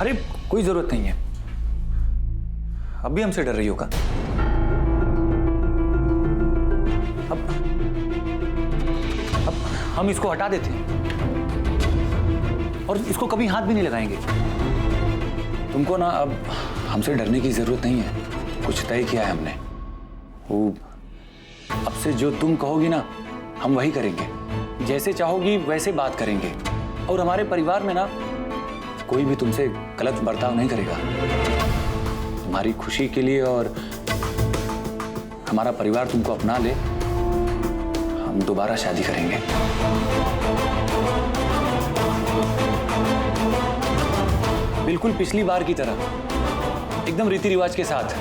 अरे कोई जरूरत नहीं है। अब भी हमसे डर रही हो क्या? अब हम इसको हटा देते हैं और इसको कभी हाथ भी नहीं लगाएंगे। तुमको ना अब हमसे डरने की जरूरत नहीं है। कुछ तय किया है हमने। वो अब से जो तुम कहोगी ना हम वही करेंगे। जैसे चाहोगी वैसे बात करेंगे और हमारे परिवार में ना कोई भी तुमसे गलत बर्ताव नहीं करेगा। तुम्हारी खुशी के लिए और हमारा परिवार तुमको अपना ले, हम दोबारा शादी करेंगे। बिल्कुल पिछली बार की तरह, एकदम रीति रिवाज के साथ।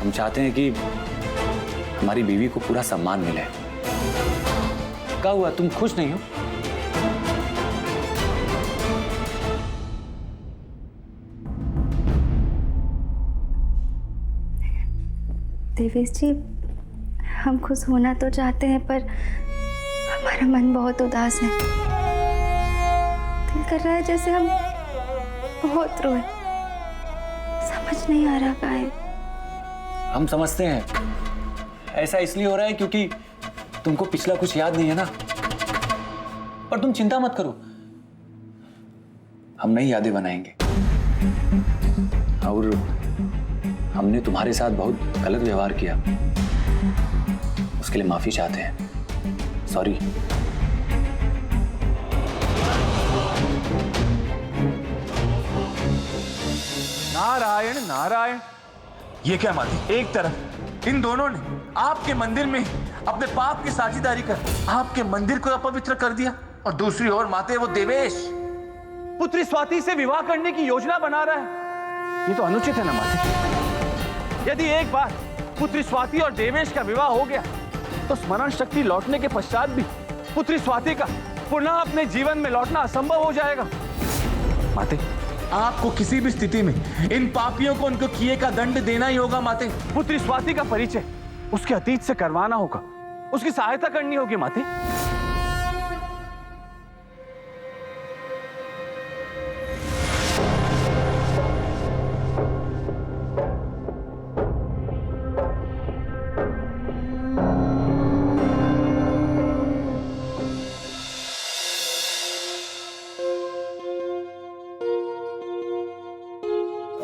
हम चाहते हैं कि हमारी बीवी को पूरा सम्मान मिले। क्या हुआ, तुम खुश नहीं हो? देवेश जी, हम खुश होना तो चाहते हैं पर हमारा मन बहुत उदास है। दिल कर रहा है जैसे हम बहुत रोए। समझ नहीं आ रहा क्या है। हम समझते हैं ऐसा इसलिए हो रहा है क्योंकि तुमको पिछला कुछ याद नहीं है ना। पर तुम चिंता मत करो, हम नई यादें बनाएंगे। और हमने तुम्हारे साथ बहुत गलत व्यवहार किया, उसके लिए माफी चाहते हैं। सॉरी। नारायण नारायण। ये क्या माती, एक तरफ इन दोनों ने आपके मंदिर में अपने पाप की साझेदारी कर आपके मंदिर को अपवित्र कर दिया, और दूसरी ओर माते वो देवेश पुत्री स्वाति से विवाह करने की योजना बना रहा है। ये तो अनुचित है ना माते। यदि एक बार पुत्री स्वाति और देवेश का विवाह हो गया तो स्मरण शक्ति लौटने के पश्चात भी पुत्री स्वाति का पुनः अपने जीवन में लौटना असंभव हो जाएगा। माते, आपको किसी भी स्थिति में इन पापियों को उनको किए का दंड देना ही होगा। माते, पुत्री स्वाति का परिचय उसके अतीत से करवाना होगा, उसकी सहायता करनी होगी। माते,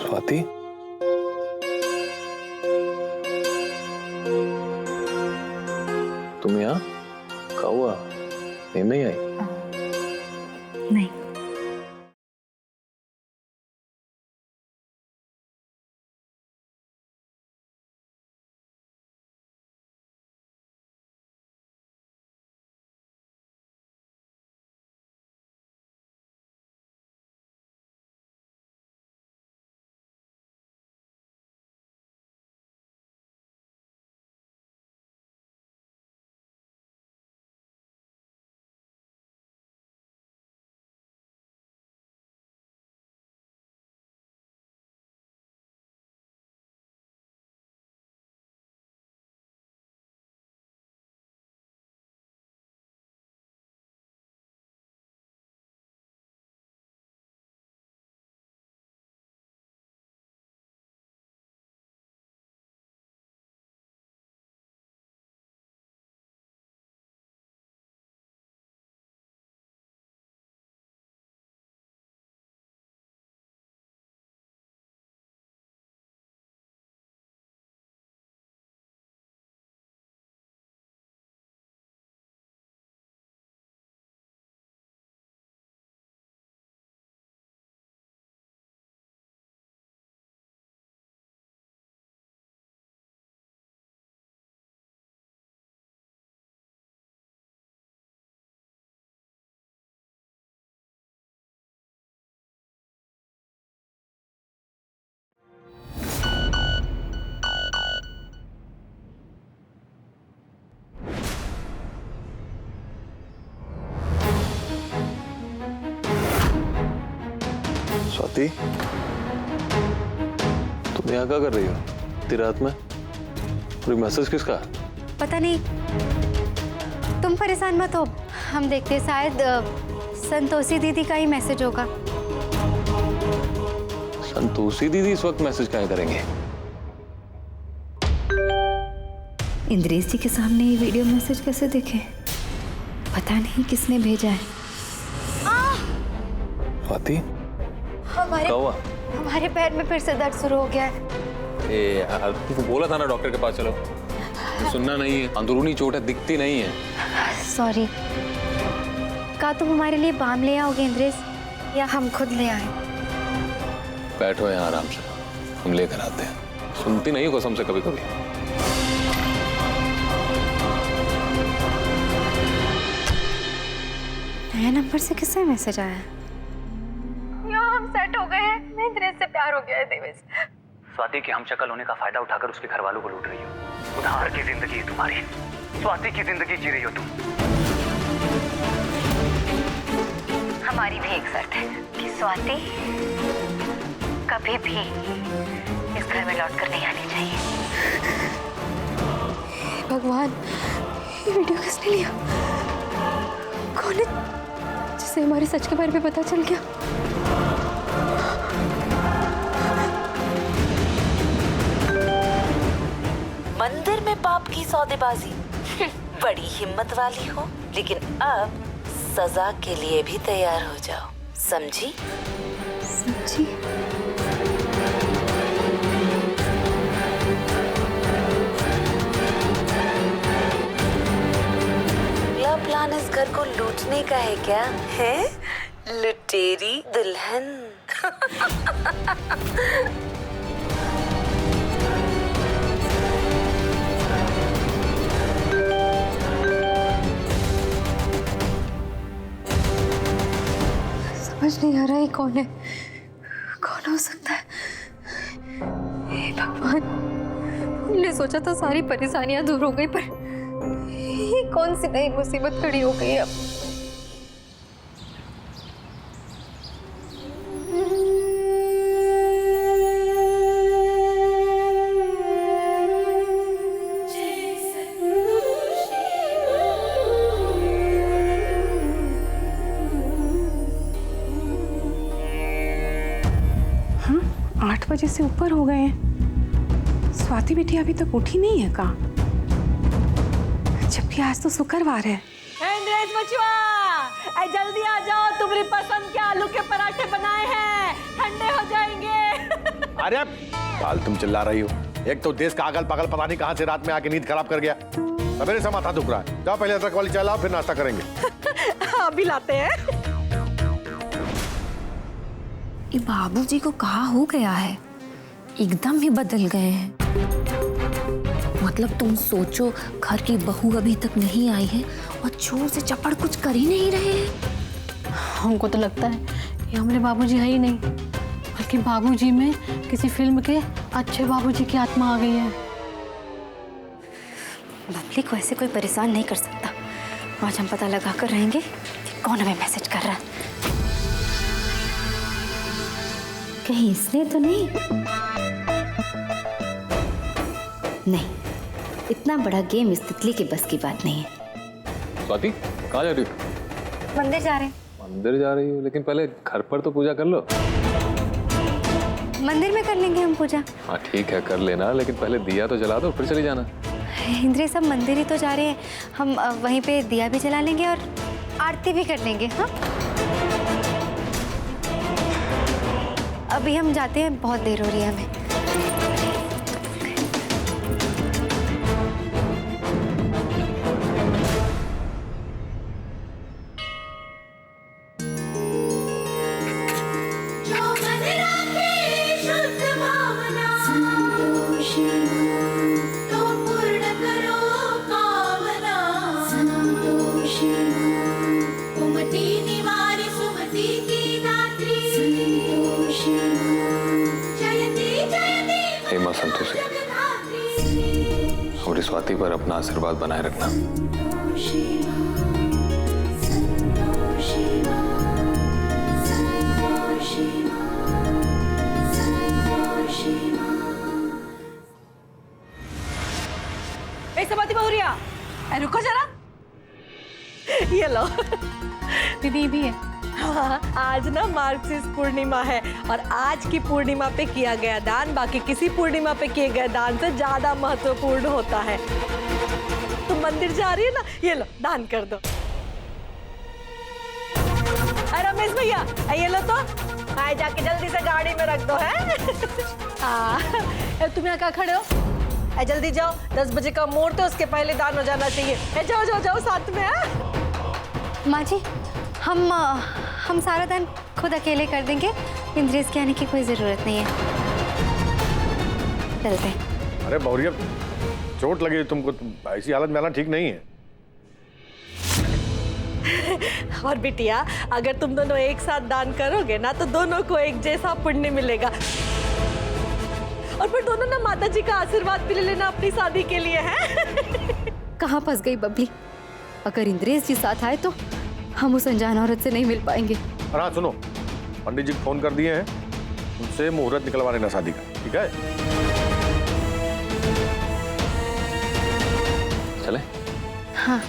स्वाति, तुम यहाँ? क्या हुआ? नींद नहीं आई? नहीं। स्वाति, तुम यहाँ क्या कर रही हो इतनी रात में? और मैसेज किसका? पता नहीं, तुम परेशान मत हो, हम देखते हैं, शायद संतोषी दीदी का ही मैसेज होगा। संतोषी दीदी इस वक्त मैसेज क्या करेंगे? इंद्रेश जी के सामने ये वीडियो मैसेज कैसे देखे? पता नहीं किसने भेजा है। स्वाति, हमारे क्या हुआ? हमारे पैर में फिर से दर्द शुरू हो गया है। ए यार, तुमको बोला था ना डॉक्टर के पास चलो। सुनना नहीं है, अंदरूनी चोट है, दिखती नहीं है। सॉरी। क्या तुम हमारे लिए बाम ले आओगे इंद्रेश, या हम खुद ले आए? बैठो यहाँ आराम से, हम लेकर आते हैं। सुनती नहीं कसम से कभी कभी। नया नंबर से किसका मैसेज आया है? हम सेट हो गए हैं, इंद्रेश से प्यार हो गया है देवेश। स्वाति के हमशक्ल होने का फायदा उठाकर उसके घर वालों को लूट रही हो। उधार की जिंदगी है तुम्हारी, स्वाति की जिंदगी जी रही हो तुम। हमारी भी एक शर्त है कि स्वाति कभी भी इस घर में लौट कर नहीं आनी चाहिए। भगवान, ये वीडियो किसने लिया? कौन है जिसे हमारे सच के बारे में पता चल गया? मंदिर में पाप की सौदेबाजी बड़ी हिम्मत वाली हो, लेकिन अब सजा के लिए भी तैयार हो जाओ, समझी? समझी। प्लान इस घर को लूटने का है क्या? है लुटेरी दुल्हन। समझ नहीं आ रहा है कौन है, कौन हो सकता है? हे भगवान, हमने सोचा था सारी परेशानियां दूर हो गई, पर ये कौन सी नई मुसीबत खड़ी हो गई अब? हाँ, 8 बजे से ऊपर हो गए हैं। स्वाति बेटी अभी तक उठी नहीं है का? जबकि आज तो शुक्रवार है। इंद्रेश बचवा, जल्दी आ जाओ, तुम्हारी पसंद के आलू के पराठे बनाए हैं, ठंडे हो जाएंगे। अरे बाल तुम चिल्ला रही हो। एक तो देश का आगल पागल पता नहीं कहां से रात में आके नींद खराब कर गया। सवेरे से माथा दुख रहा है। जाओ पहले अदरक वाली चाय लाओ, फिर नाश्ता करेंगे। अभी लाते हैं। ये बाबूजी को कहाँ हो गया है? एकदम ही बदल गए हैं। मतलब तुम सोचो, घर की बहू अभी तक नहीं आई है और जोर से चपड़ कुछ कर ही नहीं रहे हैं। हमको तो लगता है ये हमारे बाबूजी है ही नहीं, बल्कि बाबूजी में किसी फिल्म के अच्छे बाबूजी की आत्मा आ गई है। बबली को ऐसे कोई परेशान नहीं कर सकता। आज हम पता लगा कर रहेंगे कि कौन हमें मैसेज कर रहा है। कहीं इसने तो नहीं? नहीं, इतना बड़ा गेम इस तितली के बस की बात नहीं है। स्वाति, कहाँ जा रही हो? मंदिर जा रहे हैं। मंदिर जा रही हो, लेकिन पहले घर पर तो पूजा कर लो। मंदिर में कर लेंगे हम पूजा। हाँ ठीक है, कर लेना, लेकिन पहले दिया तो जला दो, फिर चली जाना। इंद्रे, सब मंदिर ही तो जा रहे हैं, हम वहीं पे दिया भी जला लेंगे और आरती भी कर लेंगे। हाँ, अभी हम जाते हैं, बहुत देर हो रही है हमें। हेमा संतोषी, हमारी स्वाति पर अपना आशीर्वाद बनाए रखना। समाधि बहुरिया, रुको जरा, ये लो। दीदी भी है। आज ना मार्गशीर्ष पूर्णिमा है और आज की पूर्णिमा पे किया गया दान बाकी किसी पूर्णिमा पे किए गए दान से ज्यादा महत्वपूर्ण होता है। तुम मंदिर जा रही है ना, ये लो दान कर दो। अरे रमेश भैया ये लो तो, आए जाके जल्दी से गाड़ी में रख दो है। तुम यहाँ क्या खड़े हो? जल्दी जाओ, 10 बजे का मुहूर्त है, उसके पहले दान हो जाना चाहिए। जाओ जाओ जाओ साथ में। माँ जी हम सारा दान खुद अकेले कर देंगे, इंद्रेश के आने की कोई जरूरत नहीं है। चलते हैं। अरे बहुरिया, चोट लगी तुमको, ऐसी हालत में आना ठीक नहीं है। और बिटिया अगर तुम दोनों एक साथ दान करोगे ना तो दोनों को एक जैसा पुण्य मिलेगा और फिर दोनों ना माता जी का आशीर्वाद भी ले लेना अपनी शादी के लिए है। कहाँ फंस गई बबली? अगर इंद्रेश जी साथ आए तो हम उस अनजान औरत से नहीं मिल पाएंगे। और हाँ सुनो, पंडित जी को फोन कर दिए हैं, उनसे मुहूर्त निकलवा लेना शादी का, ठीक है? चले? हाँ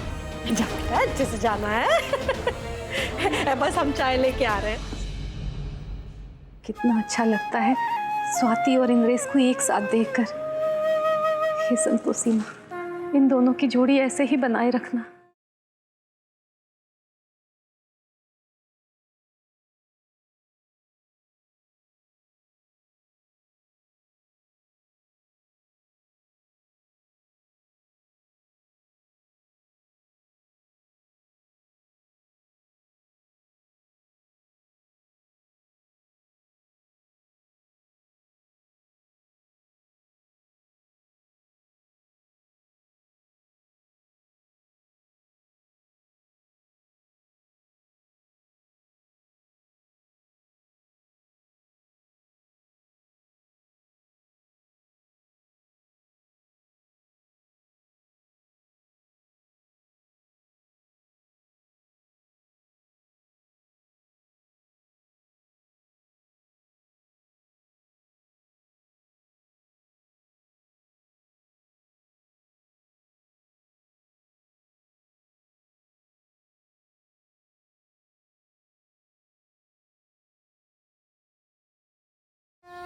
अच्छे से जाना है। बस हम चाय लेके आ रहे हैं। कितना अच्छा लगता है स्वाति और इंद्रेश को एक साथ देखकर। हे संतोषी माँ, इन दोनों की जोड़ी ऐसे ही बनाए रखना।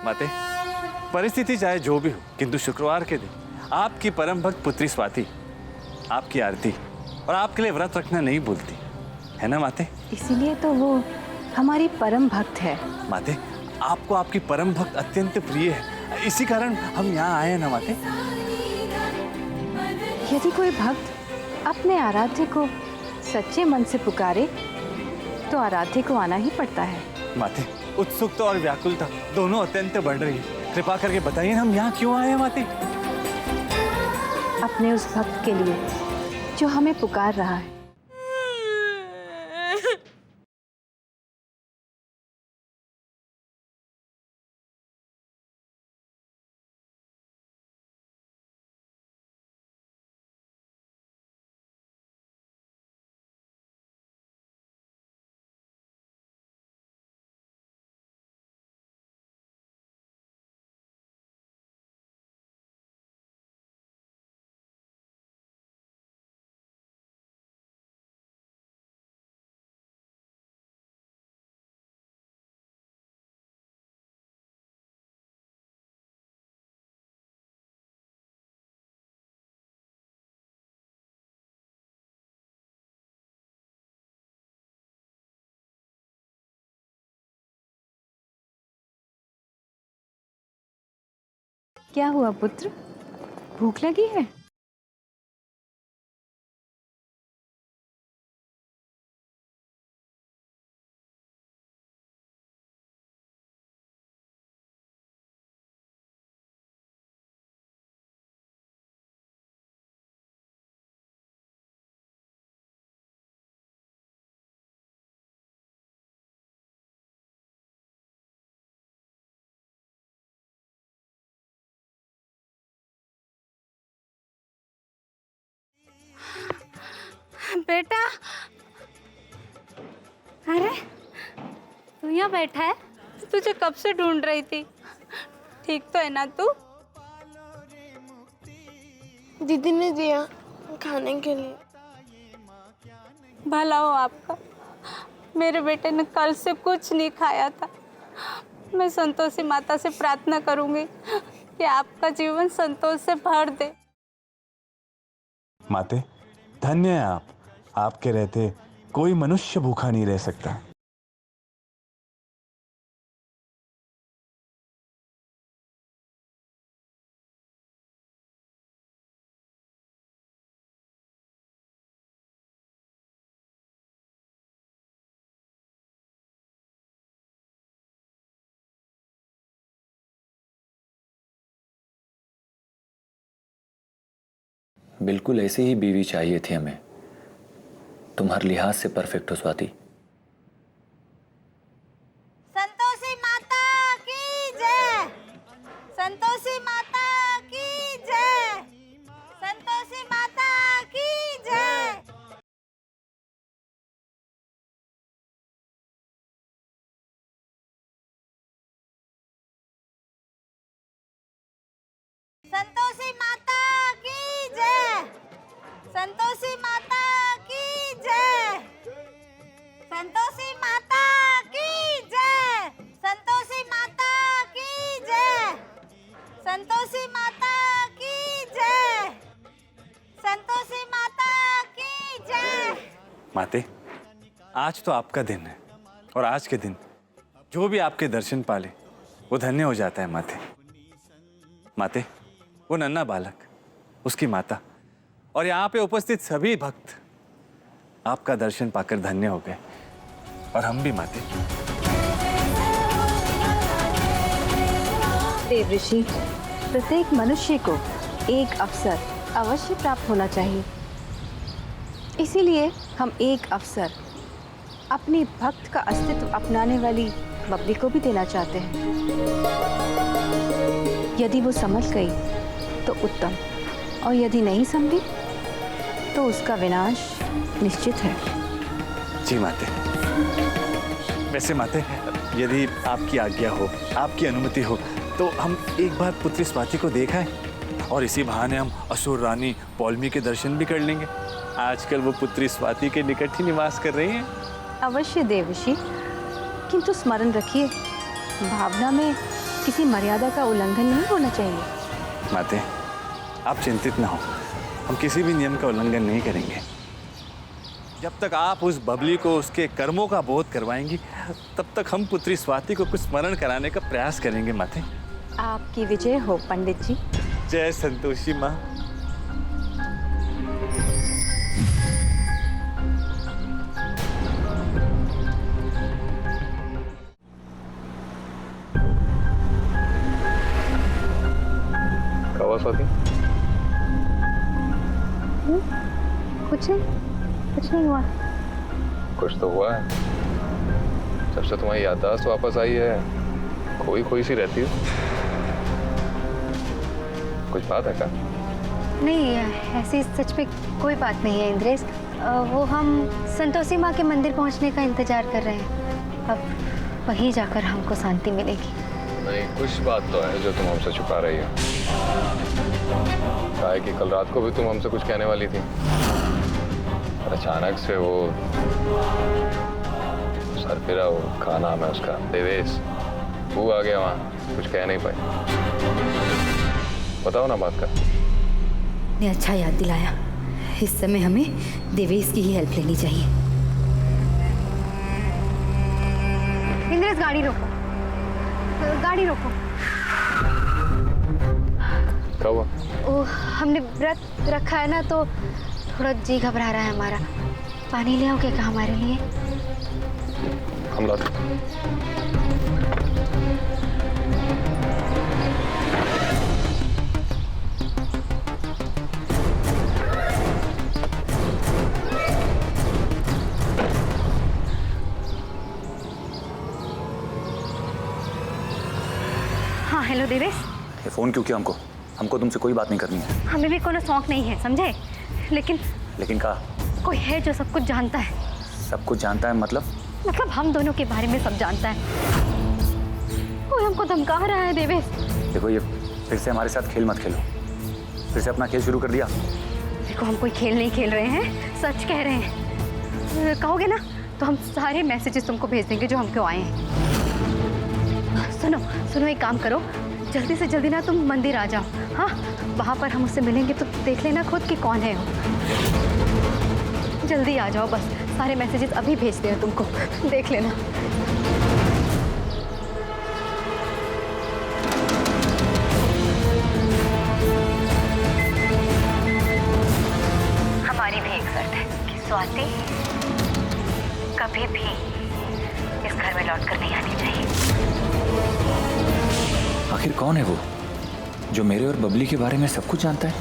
माते, परिस्थिति चाहे जो भी हो, किंतु शुक्रवार के दिन आपकी परम भक्त पुत्री स्वाति आपकी आरती और आपके लिए व्रत रखना नहीं भूलती है ना माते? इसीलिए तो वो हमारी परम भक्त है। माते, आपको आपकी परम भक्त अत्यंत प्रिय है, इसी कारण हम यहाँ आए हैं ना माते। यदि कोई भक्त अपने आराध्य को सच्चे मन से पुकारे तो आराध्य को आना ही पड़ता है। माते, उत्सुकता और व्याकुलता दोनों अत्यंत बढ़ रही है, कृपा करके बताइए हम यहाँ क्यों आए हैं माते? अपने उस भक्त के लिए जो हमें पुकार रहा है। क्या हुआ पुत्र, भूख लगी है? बेटा, अरे तू यहाँ बैठा है? तुझे कब से ढूंढ रही थी। ठीक तो है ना तू? दीदी ने दिया खाने के लिए। भला हो आपका। मेरे बेटे ने कल से कुछ नहीं खाया था। मैं संतोषी माता से प्रार्थना करूंगी कि आपका जीवन संतोष से भर दे। माते, धन्य है आप। आपके रहते कोई मनुष्य भूखा नहीं रह सकता। बिल्कुल ऐसी ही बीवी चाहिए थी हमें। तुम हर लिहाज से परफेक्ट हो स्वाति। संतोषी माता की जय। संतोषी माता की जय। संतोषी माता की जय। संतोषी माता की जय। संतोषी माता की जय। संतोषी माता की जय। संतोषी माता की जय। संतोषी माता की जय। संतोषी माता की जय। माते, आज तो आपका दिन है और आज के दिन जो भी आपके दर्शन पाले वो धन्य हो जाता है। माते, माते, वो नन्हा बालक, उसकी माता और यहाँ पे उपस्थित सभी भक्त आपका दर्शन पाकर धन्य हो गए, और हम भी माते। देव ऋषि, प्रत्येक मनुष्य को एक अवसर अवश्य प्राप्त होना चाहिए। इसीलिए हम एक अवसर अपनी भक्त का अस्तित्व अपनाने वाली बबली को भी देना चाहते हैं। यदि वो समझ गई तो उत्तम, और यदि नहीं समझी तो उसका विनाश निश्चित है। जी माते। वैसे माते, यदि आपकी आज्ञा हो, आपकी अनुमति हो, तो हम एक बार पुत्री स्वाति को देखाएं और इसी बहाने हम असुर रानी पौलमी के दर्शन भी कर लेंगे। आजकल वो पुत्री स्वाति के निकट ही निवास कर रही हैं। अवश्य देवऋषि, किंतु स्मरण रखिए, भावना में किसी मर्यादा का उल्लंघन नहीं होना चाहिए। माते, आप चिंतित ना हो, हम किसी भी नियम का उल्लंघन नहीं करेंगे। जब तक आप उस बबली को उसके कर्मों का बोध करवाएंगी, तब तक हम पुत्री स्वाति को कुछ स्मरण कराने का प्रयास करेंगे। माते, आपकी विजय हो पंडित जी। जय संतोषी माँ। स्वाति, कुछ नहीं हुआ। कुछ तो हुआ है। जब से तुम्हारी याददाश्त वापस आई है, खोई खोई सी रहती हो। कुछ बात है क्या? नहीं, ऐसी सच में कोई बात नहीं है इंद्रेश। वो हम संतोषी माँ के मंदिर पहुँचने का इंतजार कर रहे हैं। अब वहीं जाकर हमको शांति मिलेगी। नहीं, कुछ बात तो है जो तुम हमसे छुपा रही हो। कहा है कि कल रात को भी तुम हमसे कुछ कहने वाली थी, और अचानक से वो सरफिरा, वो क्या नाम है उसका, देवेश, वो आ गया वहाँ, कुछ कह नहीं पाई। बताओ ना बात का। ने अच्छा याद दिलाया। इस समय हमें देवेश की ही हेल्प लेनी चाहिए। इंद्रेश, गाड़ी रोको, गाड़ी रोको। क्या हुआ? ओ, हमने व्रत रखा है ना, तो थोड़ा जी घबरा रहा है हमारा। पानी ले आओगे क्या हमारे लिए? हम लाते। हाँ, हेलो देवेश। ये फोन क्यों किया हमको? हमको तुमसे कोई बात नहीं करनी है। हमें भी कोई शौक नहीं है, समझे? लेकिन का कोई है जो सब कुछ जानता है। सब कुछ जानता है मतलब हम दोनों के बारे में सब जानता है। कोई हमको धमका रहा है देवेश। देखो, ये फिर से हमारे साथ खेल मत खेलो। फिर से अपना खेल शुरू कर दिया। देखो, हम कोई खेल नहीं खेल रहे हैं, सच कह रहे हैं। कहोगे ना तो हम सारे मैसेजेस तुमको भेज देंगे जो हमको आए हैं। सुनो सुनो, एक काम करो, जल्दी से जल्दी ना तुम मंदिर आ जाओ। हाँ, वहाँ पर हम उससे मिलेंगे तो देख लेना खुद कि कौन है वो। जल्दी आ जाओ, बस सारे मैसेजेस अभी भेजते हैं तुमको, देख लेना। हमारी भी एक शर्त है कि स्वाति कभी भी इस घर में लौट कर नहीं आनी चाहिए। आखिर कौन है वो जो मेरे और बबली के बारे में सब कुछ जानता है?